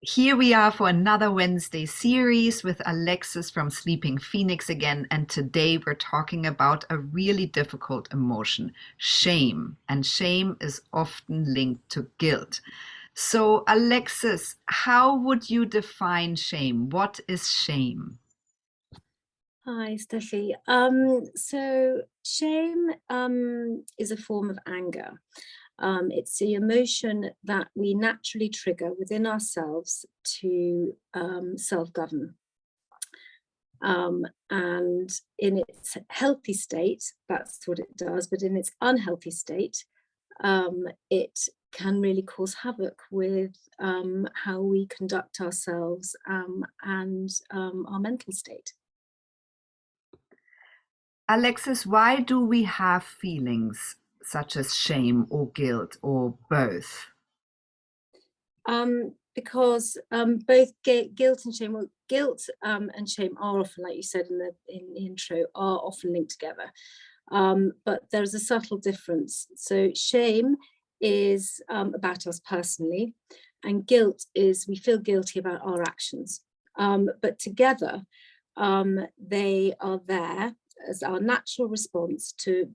Here we are for another Wednesday series with Alexis from Sleeping Phoenix again. And today we're talking about a really difficult emotion, shame. And shame is often linked to guilt. So, Alexis, how would you define shame? What is shame? Hi, Steffi. So shame is a form of anger. It's the emotion that we naturally trigger within ourselves to self-govern. And in its healthy state, that's what it does. But in its unhealthy state, it can really cause havoc with how we conduct ourselves and our mental state. Alexis, why do we have feelings such as shame or guilt or both? Because both guilt and shame, well, guilt and shame are often, like you said in the intro, are often linked together. But there's a subtle difference. So shame is about us personally, and guilt is we feel guilty about our actions. But together, they are there as our natural response to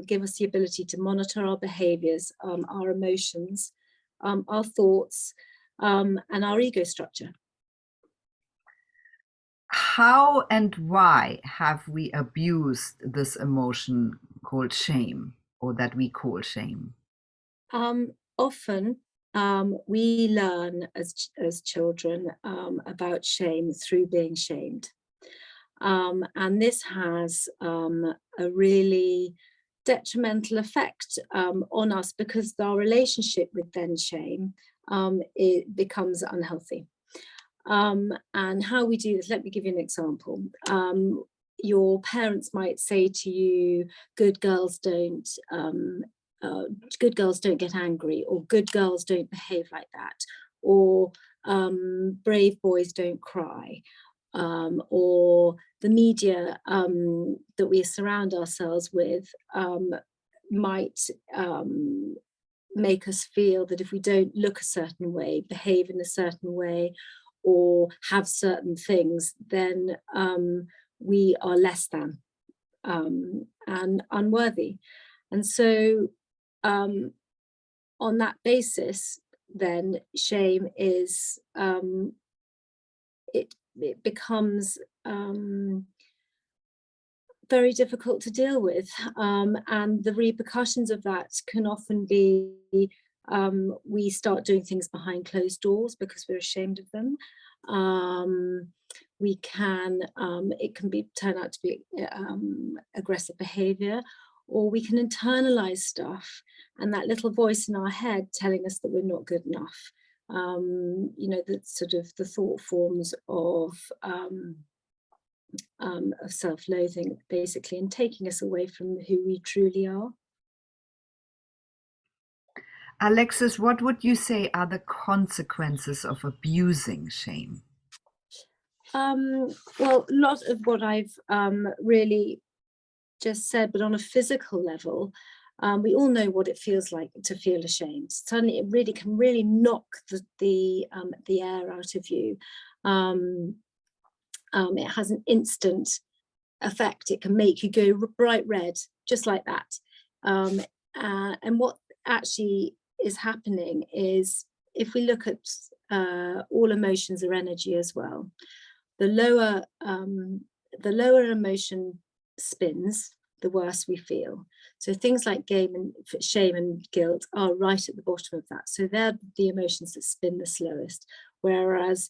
give us the ability to monitor our behaviors, our emotions, our thoughts, and our ego structure. How and why have we abused this emotion called shame, or that we call shame? Often we learn as children about shame through being shamed. And this has a really detrimental effect on us because our relationship with then shame it becomes unhealthy. And how we do this, let me give you an example. Your parents might say to you, good girls don't get angry, or good girls don't behave like that, or brave boys don't cry, or the media that we surround ourselves with might make us feel that if we don't look a certain way, behave in a certain way, or have certain things, then we are less than and unworthy. And so on that basis, then shame is, it becomes very difficult to deal with. And the repercussions of that can often be we start doing things behind closed doors because we're ashamed of them. It can turn out to be aggressive behavior, or we can internalize stuff and that little voice in our head telling us that we're not good enough. The sort of the thought forms of self-loathing, basically, and taking us away from who we truly are. Alexis, what would you say are the consequences of abusing shame? Well, a lot of what I've really just said, but on a physical level, we all know what it feels like to feel ashamed. Suddenly, it really can knock the air out of you. It has an instant effect. It can make you go bright red, just like that. And what actually is happening is, if we look at all emotions are energy as well, the lower emotion spins, the worse we feel. So things like shame and guilt are right at the bottom of that. So they're the emotions that spin the slowest, whereas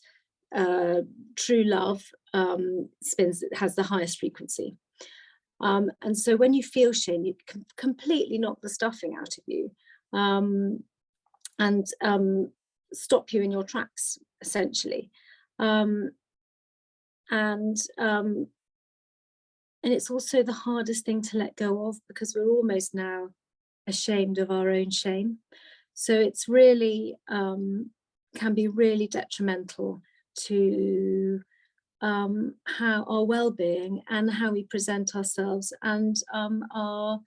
true love has the highest frequency. And so when you feel shame, you can completely knock the stuffing out of you and stop you in your tracks, essentially. And it's also the hardest thing to let go of, because we're almost now ashamed of our own shame. So it's really can be really detrimental to how our well-being and how we present ourselves, and our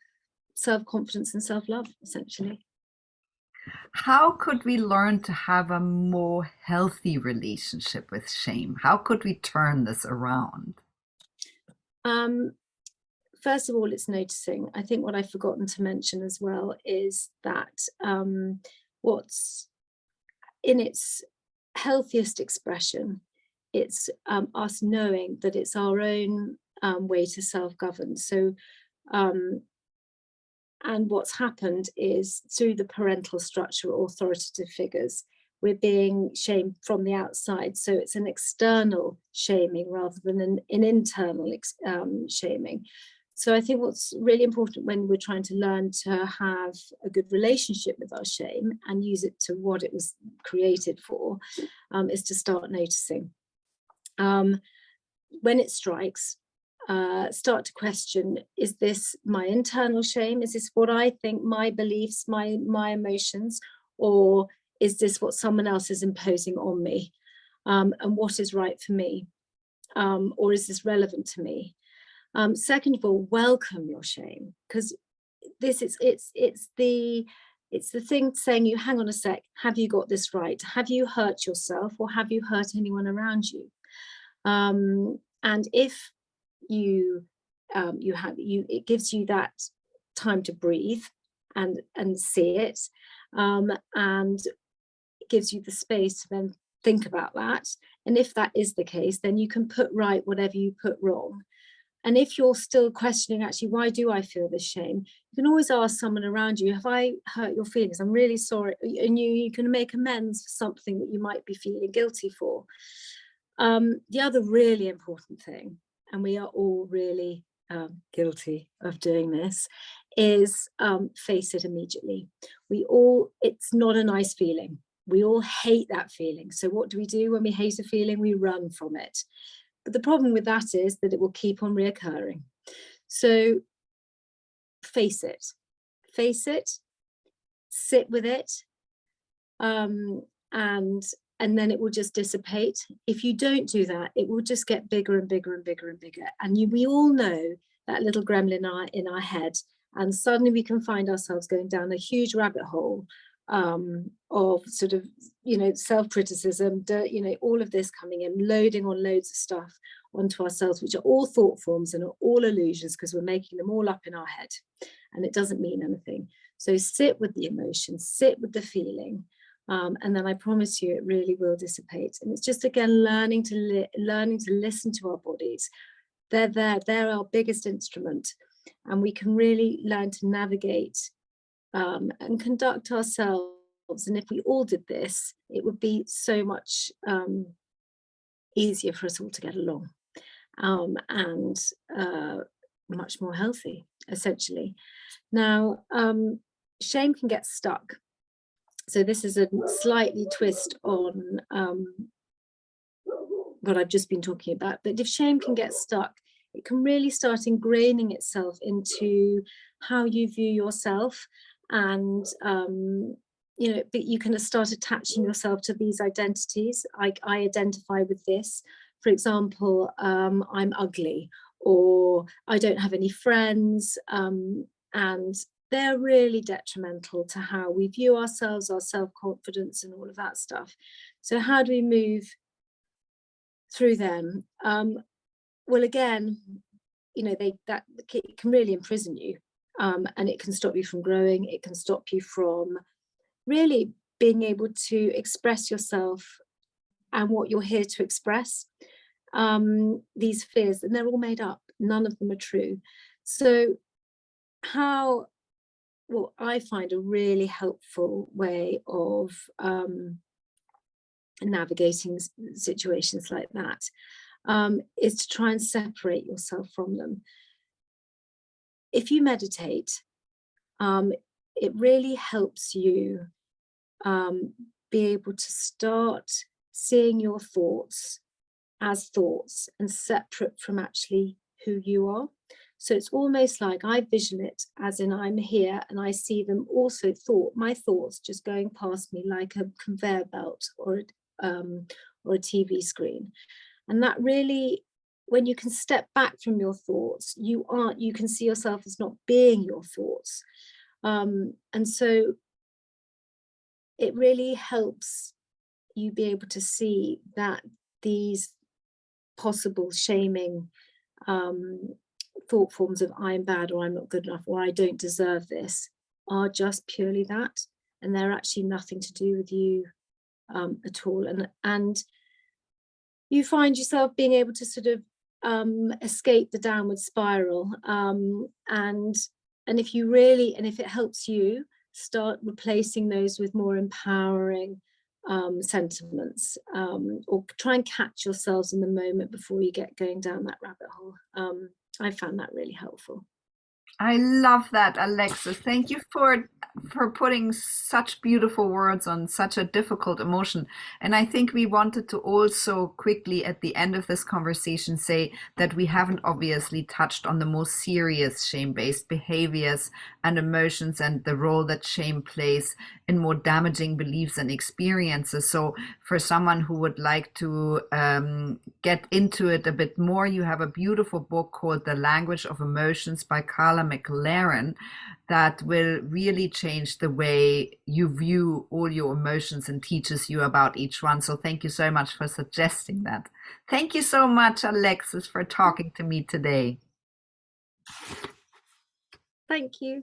self-confidence and self-love, essentially. How could we learn to have a more healthy relationship with shame? How could we turn this around? Um, First of all, it's noticing. I think what I've forgotten to mention as well is that what's in its healthiest expression, it's us knowing that it's our own way to self-govern. So, and what's happened is through the parental structure or authoritative figures, we're being shamed from the outside. So it's an external shaming rather than an internal shaming. So I think what's really important when we're trying to learn to have a good relationship with our shame and use it to what it was created for, is to start noticing. When it strikes, start to question, is this my internal shame? Is this what I think, my beliefs, my emotions, or is this what someone else is imposing on me? And what is right for me? Or is this relevant to me? Second of all, welcome your shame, because this is it's the thing saying you, hang on a sec, have you got this right? Have you hurt yourself, or have you hurt anyone around you? And if you it gives you that time to breathe and see it, and it gives you the space to then think about that. And if that is the case, then you can put right whatever you put wrong. And if you're still questioning, actually, why do I feel this shame? You can always ask someone around you, have I hurt your feelings? I'm really sorry. And you can make amends for something that you might be feeling guilty for. The other really important thing, and we are all really guilty of doing this, is face it immediately. It's not a nice feeling. We all hate that feeling. So what do we do when we hate a feeling? We run from it. But the problem with that is that it will keep on reoccurring. So face it, sit with it, and then it will just dissipate. If you don't do that, it will just get bigger and bigger and bigger and bigger. And we all know that little gremlin in our head, and suddenly we can find ourselves going down a huge rabbit hole of sort of, self-criticism, all of this coming in, loading on loads of stuff onto ourselves, which are all thought forms and are all illusions, because we're making them all up in our head, and it doesn't mean anything. So sit with the emotion, sit with the feeling, and then I promise you it really will dissipate. And it's just, again, learning to listen to our bodies. They're our biggest instrument, and we can really learn to navigate and conduct ourselves. And if we all did this, it would be so much easier for us all to get along, and much more healthy, essentially. Now, shame can get stuck. So this is a slightly twist on what I've just been talking about. But if shame can get stuck, it can really start ingraining itself into how you view yourself. And but you can start attaching yourself to these identities. I identify with this. For example, I'm ugly, or I don't have any friends, and they're really detrimental to how we view ourselves, our self-confidence, and all of that stuff. So how do we move through them? Well, again, that it can really imprison you, and it can stop you from growing. It can stop you from really being able to express yourself and what you're here to express. These fears, and they're all made up. None of them are true. So what I find a really helpful way of navigating situations like that is to try and separate yourself from them. If you meditate, it really helps you be able to start seeing your thoughts as thoughts and separate from actually who you are. So it's almost like I vision it as in I'm here, and I see them also my thoughts just going past me like a conveyor belt or a TV screen. And that really, when you can step back from your thoughts, you can see yourself as not being your thoughts. And so it really helps you be able to see that these possible shaming thought forms of I'm bad, or I'm not good enough, or I don't deserve this, are just purely that, and they're actually nothing to do with you at all. And you find yourself being able to sort of escape the downward spiral, and if you really, and if it helps you, start replacing those with more empowering sentiments, or try and catch yourselves in the moment before you get going down that rabbit hole. I found that really helpful. I love that, Alexis. Thank you for putting such beautiful words on such a difficult emotion. And I think we wanted to also quickly at the end of this conversation say that we haven't obviously touched on the most serious shame-based behaviors and emotions and the role that shame plays in more damaging beliefs and experiences. So for someone who would like to get into it a bit more, you have a beautiful book called The Language of Emotions by Carla McLaren that will really change the way you view all your emotions and teaches you about each one. So thank you so much for suggesting that. Thank you so much, Alexis, for talking to me today. Thank you.